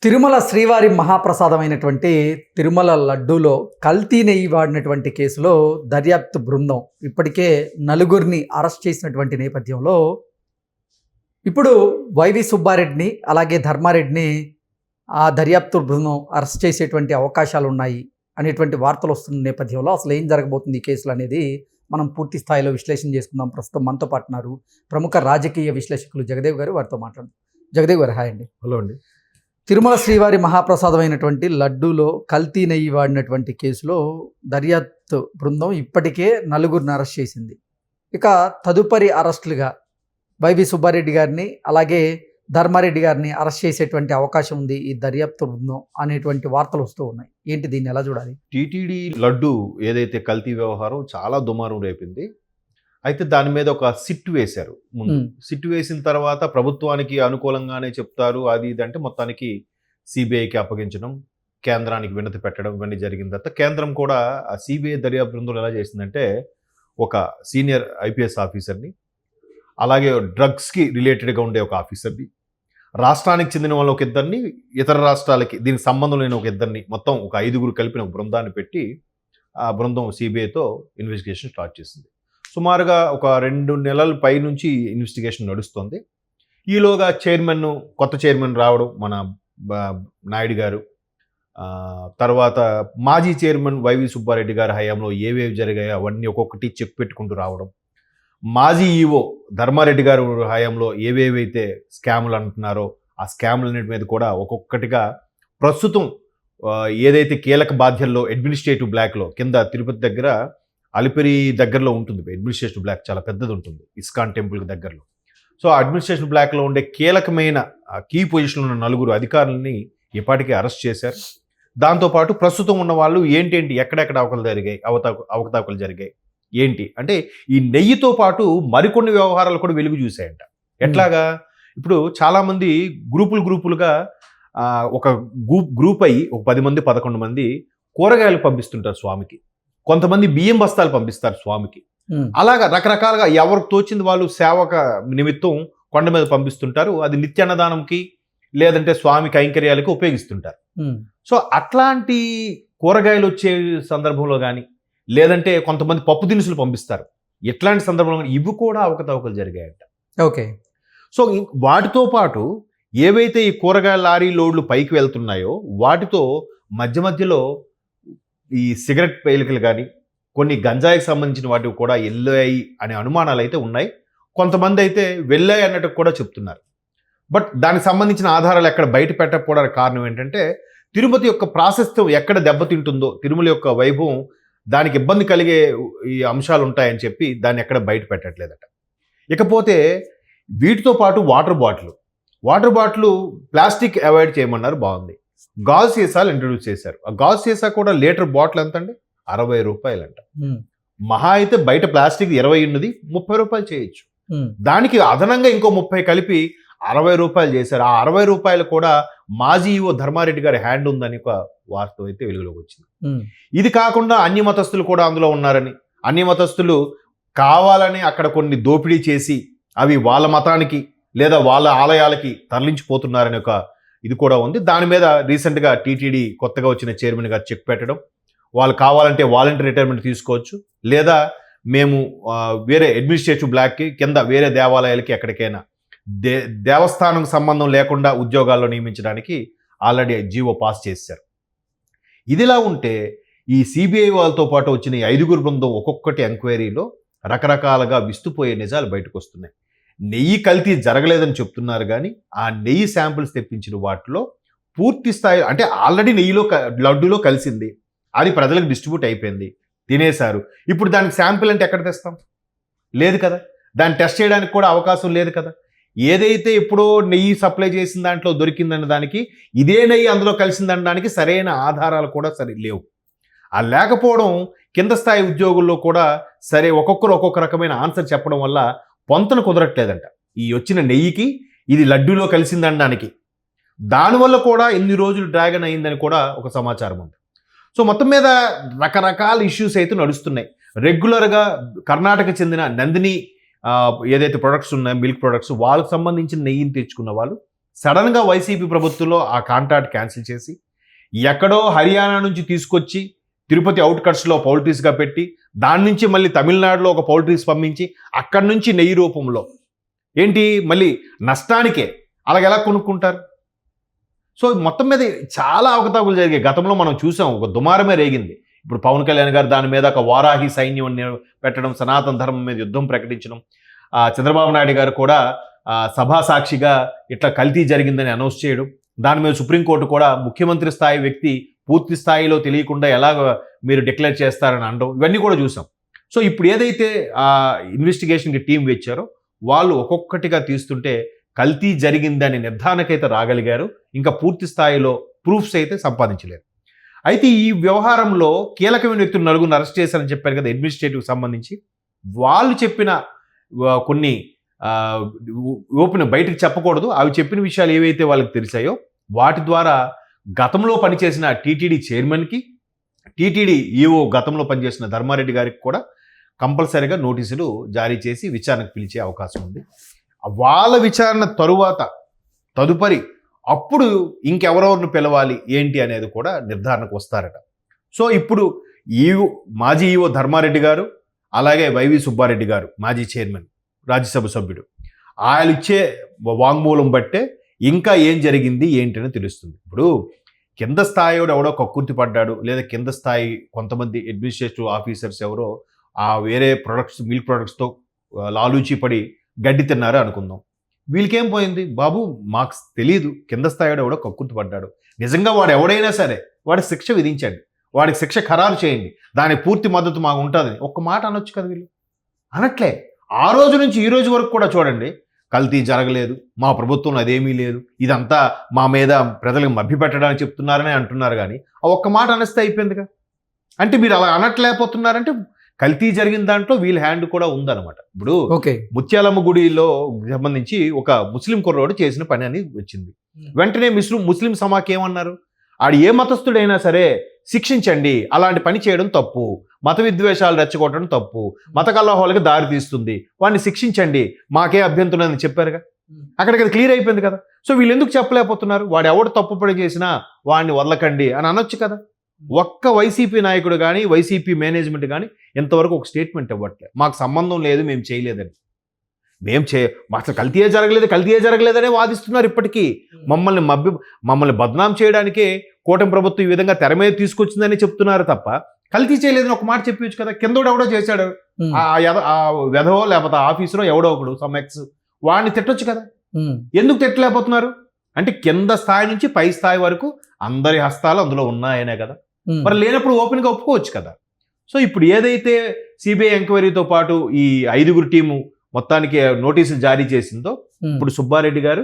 తిరుమల శ్రీవారి మహాప్రసాదమైనటువంటి తిరుమల లడ్డూలో కల్తీ నెయ్యి వాడినటువంటి కేసులో దర్యాప్తు బృందం ఇప్పటికే నలుగురిని అరెస్ట్ చేసినటువంటి నేపథ్యంలో ఇప్పుడు వైవి సుబ్బారెడ్డిని అలాగే ధర్మారెడ్డిని ఆ దర్యాప్తు బృందం అరెస్ట్ చేసేటువంటి అవకాశాలు ఉన్నాయి అనేటువంటి వార్తలు వస్తున్న నేపథ్యంలో అసలు ఏం జరగబోతుంది ఈ కేసులు అనేది మనం పూర్తి స్థాయిలో విశ్లేషణ చేసుకుందాం. ప్రస్తుతం మనతో పాటున్నారు ప్రముఖ రాజకీయ విశ్లేషకులు జగదేవ్ గారు. వారితో మాట్లాడదాం. జగదేవ్ గారు, హాయ్ అండి. హలో అండి. తిరుమల శ్రీవారి మహాప్రసాదమైనటువంటి లడ్డూలో కల్తీ నెయ్యి వాడినటువంటి కేసులో దర్యాప్తు బృందం ఇప్పటికే నలుగురిని అరెస్ట్ చేసింది. ఇక తదుపరి అరెస్టులుగా వైవి సుబ్బారెడ్డి గారిని అలాగే ధర్మారెడ్డి గారిని అరెస్ట్ చేసేటువంటి అవకాశం ఉంది ఈ దర్యాప్తు బృందం అనేటువంటి వార్తలు వస్తూ ఉన్నాయి. ఏంటి, దీన్ని ఎలా చూడాలి? టీటీడీ లడ్డు ఏదైతే కల్తీ వ్యవహారం చాలా దుమారం రేపింది. అయితే దాని మీద ఒక సిట్ వేశారు. ముందు సిట్ వేసిన తర్వాత ప్రభుత్వానికి అనుకూలంగానే చెప్తారు అది ఇది అంటే మొత్తానికి సిబిఐకి అప్పగించడం, కేంద్రానికి వినతి పెట్టడం ఇవన్నీ జరిగిన తర్వాత కేంద్రం కూడా ఆ సిబిఐ దర్యాప్తు బృందం ఎలా చేసిందంటే ఒక సీనియర్ ఐపీఎస్ ఆఫీసర్ని, అలాగే డ్రగ్స్కి రిలేటెడ్గా ఉండే ఒక ఆఫీసర్ని, రాష్ట్రానికి చెందిన వాళ్ళ ఒక ఇద్దరిని, ఇతర రాష్ట్రాలకి దీనికి సంబంధం లేని ఒక ఇద్దరిని, మొత్తం ఒక 5గురు కలిపిన ఒక బృందాన్ని పెట్టి ఆ బృందం సిబిఐతో ఇన్వెస్టిగేషన్ స్టార్ట్ చేసింది. సుమారుగా ఒక 2 నెలల పై నుంచి ఇన్వెస్టిగేషన్ నడుస్తుంది. ఈలోగా కొత్త చైర్మన్ రావడం మన నాయుడు గారు, తర్వాత మాజీ చైర్మన్ వైవి సుబ్బారెడ్డి గారి హయాంలో ఏవేవి జరిగాయో అవన్నీ ఒక్కొక్కటి చెక్ పెట్టుకుంటూ రావడం, మాజీ ఈవో ధర్మారెడ్డి గారు హయాంలో ఏవేవైతే స్కాములు అంటున్నారో ఆ స్కాములన్నిటి మీద కూడా ఒక్కొక్కటిగా ప్రస్తుతం ఏదైతే కీలక బాధ్యతల్లో అడ్మినిస్ట్రేటివ్ బ్లాక్లో కింద తిరుపతి దగ్గర అలిపిరి దగ్గరలో ఉంటుంది అడ్మినిస్ట్రేషన్ బ్లాక్, చాలా పెద్దది ఉంటుంది ఇస్కాన్ టెంపుల్కి దగ్గరలో. సో అడ్మినిస్ట్రేషన్ బ్లాక్లో ఉండే కీలకమైన కీ పొజిషన్లో ఉన్న 9 అధికారులని ఇప్పటికే అరెస్ట్ చేశారు. దాంతోపాటు ప్రస్తుతం ఉన్న వాళ్ళు ఏంటేంటి ఎక్కడెక్కడ అవకతవకలు జరిగాయి ఏంటి అంటే ఈ నెయ్యితో పాటు మరికొన్ని వ్యవహారాలు కూడా వెలుగు చూసాయంట. ఎట్లాగా, ఇప్పుడు చాలామంది గ్రూపులుగా ఒక గ్రూప్ అయ్యి ఒక 10 మంది 11 మంది కూరగాయలు పంపిస్తుంటారు స్వామికి, కొంతమంది బియ్యం బస్తాలు పంపిస్తారు స్వామికి. అలాగా రకరకాలుగా ఎవరికి తోచింది వాళ్ళు సేవక నిమిత్తం కొండ మీద పంపిస్తుంటారు. అది నిత్యాన్నదానంకి లేదంటే స్వామి కైంకర్యాలకి ఉపయోగిస్తుంటారు. సో అట్లాంటి కూరగాయలు వచ్చే సందర్భంలో కానీ లేదంటే కొంతమంది పప్పు దినుసులు పంపిస్తారు. ఎట్లాంటి సందర్భంలో కానీ ఇవి కూడా అవకతవకలు జరిగాయంట. ఓకే. సో వాటితో పాటు ఏవైతే ఈ కూరగాయల లారీ లోడ్లు పైకి వెళ్తున్నాయో వాటితో మధ్యలో ఈ సిగరెట్ పేలికలు కానీ కొన్ని గంజాయికి సంబంధించిన వాటికి కూడా వెళ్ళాయి అనే అనుమానాలు అయితే ఉన్నాయి. కొంతమంది అయితే వెళ్ళాయి అన్నట్టు కూడా చెప్తున్నారు. బట్ దానికి సంబంధించిన ఆధారాలు ఎక్కడ బయట పెట్టకపోవడానికి కారణం ఏంటంటే తిరుపతి యొక్క ప్రాశస్త్యం ఎక్కడ దెబ్బతింటుందో, తిరుమల యొక్క వైభవం దానికి ఇబ్బంది కలిగే ఈ అంశాలు ఉంటాయని చెప్పి దాన్ని ఎక్కడ బయట పెట్టట్లేదట. ఇకపోతే వీటితో పాటు వాటర్ బాటిల్ ప్లాస్టిక్ అవాయిడ్ చేయమన్నారు, బాగుంది. గాజు సీసాలు ఇంట్రడ్యూస్ చేశారు. ఆ గాజు సీసా కూడా లీటర్ బాటిల్ ఎంత అండి? 60 రూపాయలంట. మహా అయితే బయట ప్లాస్టిక్ 20 ఉన్నది 30 రూపాయలు చేయొచ్చు. దానికి అదనంగా ఇంకో 30 కలిపి 60 రూపాయలు చేశారు. ఆ 60 రూపాయలు కూడా మాజీ ఈవో ధర్మారెడ్డి గారి హ్యాండ్ ఉందని ఒక వార్త అయితే వెలుగులోకి వచ్చింది. ఇది కాకుండా అన్య మతస్థులు కూడా అందులో ఉన్నారని, అన్య మతస్థులు కావాలని అక్కడ కొన్ని దోపిడీ చేసి అవి వాళ్ళ మతానికి లేదా వాళ్ళ ఆలయాలకి తరలించిపోతున్నారని ఒక ఇది కూడా ఉంది. దాని మీద రీసెంట్గా టీటీడీ కొత్తగా వచ్చిన చైర్మన్ గారు చెక్ పెట్టడం, వాళ్ళు కావాలంటే వాలంటీర్ రిటైర్మెంట్ తీసుకోవచ్చు లేదా మేము వేరే అడ్మినిస్ట్రేటివ్ బ్లాక్కి కింద వేరే దేవాలయాలకి ఎక్కడికైనా దేవస్థానం సంబంధం లేకుండా ఉద్యోగాల్లో నియమించడానికి ఆల్రెడీ జీవో పాస్ చేశారు. ఇదిలా ఉంటే ఈ సిబిఐ వాళ్ళతో పాటు వచ్చిన ఈ 5గురు బృందం ఒక్కొక్కటి ఎంక్వైరీలో రకరకాలుగా విస్తుపోయే నిజాలు బయటకు వస్తున్నాయి. నెయ్యి కల్తీ జరగలేదని చెప్తున్నారు కానీ ఆ నెయ్యి శాంపిల్స్ తెప్పించిన వాటిలో పూర్తి స్థాయి అంటే ఆల్రెడీ లడ్డూలో కలిసింది, అది ప్రజలకు డిస్ట్రిబ్యూట్ అయిపోయింది, తినేశారు. ఇప్పుడు దానికి శాంపిల్ అంటే ఎక్కడ తెస్తాం? లేదు కదా. దాన్ని టెస్ట్ చేయడానికి కూడా అవకాశం లేదు కదా. ఏదైతే ఎప్పుడో నెయ్యి సప్లై చేసిన దాంట్లో దొరికిందన్న దానికి ఇదే నెయ్యి అందులో కలిసిందన్న దానికి సరైన ఆధారాలు కూడా లేవు. ఆ లేకపోవడం కింద స్థాయి ఉద్యోగుల్లో కూడా సరే ఒక్కొక్కరు ఒక్కొక్క రకమైన ఆన్సర్ చెప్పడం వల్ల పొంతన కుదరట్లేదంట. ఈ వచ్చిన నెయ్యికి ఇది లడ్డూలో కలిసిందనడానికి దానివల్ల కూడా ఎన్ని రోజులు డ్రాగన్ అయిందని కూడా ఒక సమాచారం ఉంది. సో మొత్తం మీద రకరకాల ఇష్యూస్ అయితే నడుస్తున్నాయి. రెగ్యులర్గా కర్ణాటక చెందిన నందిని ఏదైతే ప్రొడక్ట్స్ ఉన్నాయో మిల్క్ ప్రొడక్ట్స్ వాళ్ళకి సంబంధించిన నెయ్యిని తెచ్చుకున్న వాళ్ళు సడన్గా వైసీపీ ప్రభుత్వంలో ఆ కాంట్రాక్ట్ క్యాన్సిల్ చేసి ఎక్కడో హర్యానా నుంచి తీసుకొచ్చి తిరుపతి అవుట్కట్స్లో పౌల్ట్రీస్గా పెట్టి దాని నుంచి మళ్ళీ తమిళనాడులో ఒక పౌల్ట్రీస్ పంపించి అక్కడి నుంచి నెయ్యి రూపంలో ఏంటి మళ్ళీ నష్టానికే అలాగెలా కొనుక్కుంటారు? సో మొత్తం మీద చాలా అవకతవకలు జరిగాయి. గతంలో మనం చూసాం, ఒక దుమారమే రేగింది. ఇప్పుడు పవన్ కళ్యాణ్ గారు దాని మీద ఒక వారాహి సైన్యం పెట్టడం, సనాతన ధర్మం మీద యుద్ధం ప్రకటించడం, చంద్రబాబు నాయుడు గారు కూడా సభా సాక్షిగా ఇట్లా కల్తీ జరిగిందని అనౌన్స్ చేయడం, దాని మీద సుప్రీంకోర్టు కూడా ముఖ్యమంత్రి స్థాయి వ్యక్తి పూర్తి స్థాయిలో తెలియకుండా ఎలా మీరు డిక్లేర్ చేస్తారని అనడం, ఇవన్నీ కూడా చూసాం. సో ఇప్పుడు ఏదైతే ఇన్వెస్టిగేషన్కి టీం వచ్చారో వాళ్ళు ఒక్కొక్కటిగా తీస్తుంటే కల్తీ జరిగిందని నిర్ధారణకైతే రాగలిగారు. ఇంకా పూర్తి స్థాయిలో ప్రూఫ్స్ అయితే సంపాదించలేరు. అయితే ఈ వ్యవహారంలో కీలకమైన వ్యక్తులు నలుగురిని అరెస్ట్ చేశారని చెప్పారు కదా అడ్మినిస్ట్రేటివ్ సంబంధించి. వాళ్ళు చెప్పిన కొన్ని ఓపెన్ బయటకు చెప్పకూడదు, అవి చెప్పిన విషయాలు ఏవైతే వాళ్ళకి తెలిసాయో వాటి ద్వారా గతంలో పనిచేసిన టీటీడీ చైర్మన్కి, టీటీడీ ఈఓ గతంలో పనిచేసిన ధర్మారెడ్డి గారికి కూడా కంపల్సరీగా నోటీసులు జారీ చేసి విచారణకు పిలిచే అవకాశం ఉంది. వాళ్ళ విచారణ తదుపరి అప్పుడు ఇంకెవరెవరిని పిలవాలి ఏంటి అనేది కూడా నిర్ధారణకు వస్తారట. సో ఇప్పుడు మాజీ ఈఓ ధర్మారెడ్డి గారు, అలాగే వైవి సుబ్బారెడ్డి గారు మాజీ చైర్మన్, రాజ్యసభ సభ్యుడు, ఆయన ఇచ్చే వాంగ్మూలం బట్టే ఇంకా ఏం జరిగింది ఏంటి అని తెలుస్తుంది. ఇప్పుడు కింద స్థాయిలో ఎవడో కక్కుర్తి పడ్డాడు, లేదా కింద స్థాయి కొంతమంది అడ్మినిస్ట్రేటివ్ ఆఫీసర్స్ ఎవరో వేరే ప్రొడక్ట్స్, మిల్క్ ప్రొడక్ట్స్తో లాలూచి పడి గడ్డి తిన్నారు అనుకుందాం. వీళ్ళకేం పోయింది? బాబు మాకు తెలియదు, కింద స్థాయిలో ఎవడో కక్కుర్తి పడ్డాడు, నిజంగా వాడు ఎవడైనా సరే వాడికి శిక్ష విధించండి, వాడికి శిక్ష ఖరారు చేయండి, దానికి పూర్తి మద్దతు మాకు ఉంటుందని ఒక్క మాట అనొచ్చు కదా. వీళ్ళు అనట్లే. ఆ రోజు నుంచి ఈ రోజు వరకు కూడా చూడండి, కల్తీ జరగలేదు, మా ప్రభుత్వంలో అదేమీ లేదు, ఇదంతా మా మీద ప్రజలకు మభ్యపెట్టడానికి చెప్తున్నారని అంటున్నారు. కానీ ఆ ఒక్క మాట అనేస్తే అయిపోయిందిగా. అంటే మీరు అలా అనట్లేకపోతున్నారంటే కల్తీ జరిగిన దాంట్లో వీళ్ళ హ్యాండ్ కూడా ఉందన్నమాట. ఇప్పుడు ముత్యాలమ్మ గుడిలో సంబంధించి ఒక ముస్లిం కుర్రోడు చేసిన పని అని వచ్చింది. వెంటనే ముస్లిం సమాఖ్య ఏమన్నారు? ఆడు ఏ మతస్థుడైనా సరే శిక్షించండి, అలాంటి పని చేయడం తప్పు, మత విద్వేషాలు రెచ్చగొట్టడం తప్పు, మత కలహాలకు దారి తీస్తుంది, వాడిని శిక్షించండి, మాకే అభ్యంతరం అని చెప్పారుగా. అక్కడికి అది క్లియర్ అయిపోయింది కదా. సో వీళ్ళు ఎందుకు చెప్పలేకపోతున్నారు? వాడు ఎవడు తప్పు పని చేసినా వాడిని వదలకండి అని అనొచ్చు కదా. ఒక్క వైసీపీ నాయకుడు కానీ వైసీపీ మేనేజ్మెంట్ కానీ ఇంతవరకు ఒక స్టేట్మెంట్ ఇవ్వట్లేదు, మాకు సంబంధం లేదు, మేము చేయలేదని. అసలు కల్తీయే జరగలేదనే వాదిస్తున్నారు ఇప్పటికీ. మమ్మల్ని బద్నాం చేయడానికే కూటమి ప్రభుత్వం ఈ విధంగా తెర మీద తీసుకొచ్చిందని చెప్తున్నారు తప్ప కల్తీ చేయలేదని ఒక మాట చెప్పవచ్చు కదా. కిందోడు ఎవడో చేశాడు, ఆ వెధవో లేకపోతే ఆఫీసరో ఎవడో ఒకడు సమ్ఎక్స్, వాడిని తిట్టొచ్చు కదా. ఎందుకు తిట్టలేకపోతున్నారు? అంటే కింద స్థాయి నుంచి పై స్థాయి వరకు అందరి హస్తాలు అందులో ఉన్నాయనే కదా. మరి లేనప్పుడు ఓపెన్గా ఒప్పుకోవచ్చు కదా. సో ఇప్పుడు ఏదైతే సిబిఐ ఎంక్వైరీతో పాటు ఈ 5గురు టీము మొత్తానికి నోటీసులు జారీ చేసిందో, ఇప్పుడు సుబ్బారెడ్డి గారు,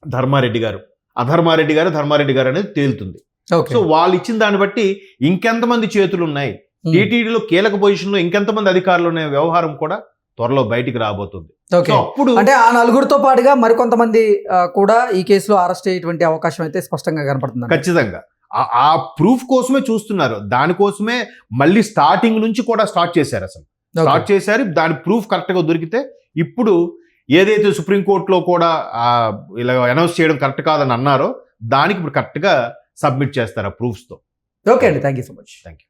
ధర్మారెడ్డి గారు, ధర్మారెడ్డి గారు అనేది తేలుతుంది. సో వాళ్ళు ఇచ్చిన దాన్ని బట్టి ఇంకెంతమంది చేతులు ఉన్నాయి, టీటీడీలో కీలక పొజిషన్లో ఇంకెంతమంది అధికారులు ఉన్న వ్యవహారం కూడా త్వరలో బయటికి రాబోతుంది. అప్పుడు అంటే ఆ నలుగురితో పాటుగా మరికొంతమంది కూడా ఈ కేసులో అరెస్ట్ అయ్యేటువంటి అవకాశం అయితే స్పష్టంగా కనపడుతుంది. ఖచ్చితంగా ఆ ప్రూఫ్ కోసమే చూస్తున్నారు, దానికోసమే మళ్ళీ స్టార్టింగ్ నుంచి కూడా స్టార్ట్ చేశారు. దాని ప్రూఫ్ కరెక్ట్గా దొరికితే ఇప్పుడు ఏదైతే సుప్రీంకోర్టులో కూడా ఇలా అనౌన్స్ చేయడం కరెక్ట్ కాదని అన్నారో దానికి ఇప్పుడు కరెక్ట్గా సబ్మిట్ చేస్తారు ఆ ప్రూఫ్స్తో. ఓకే అండి, thank you so much. Thank you.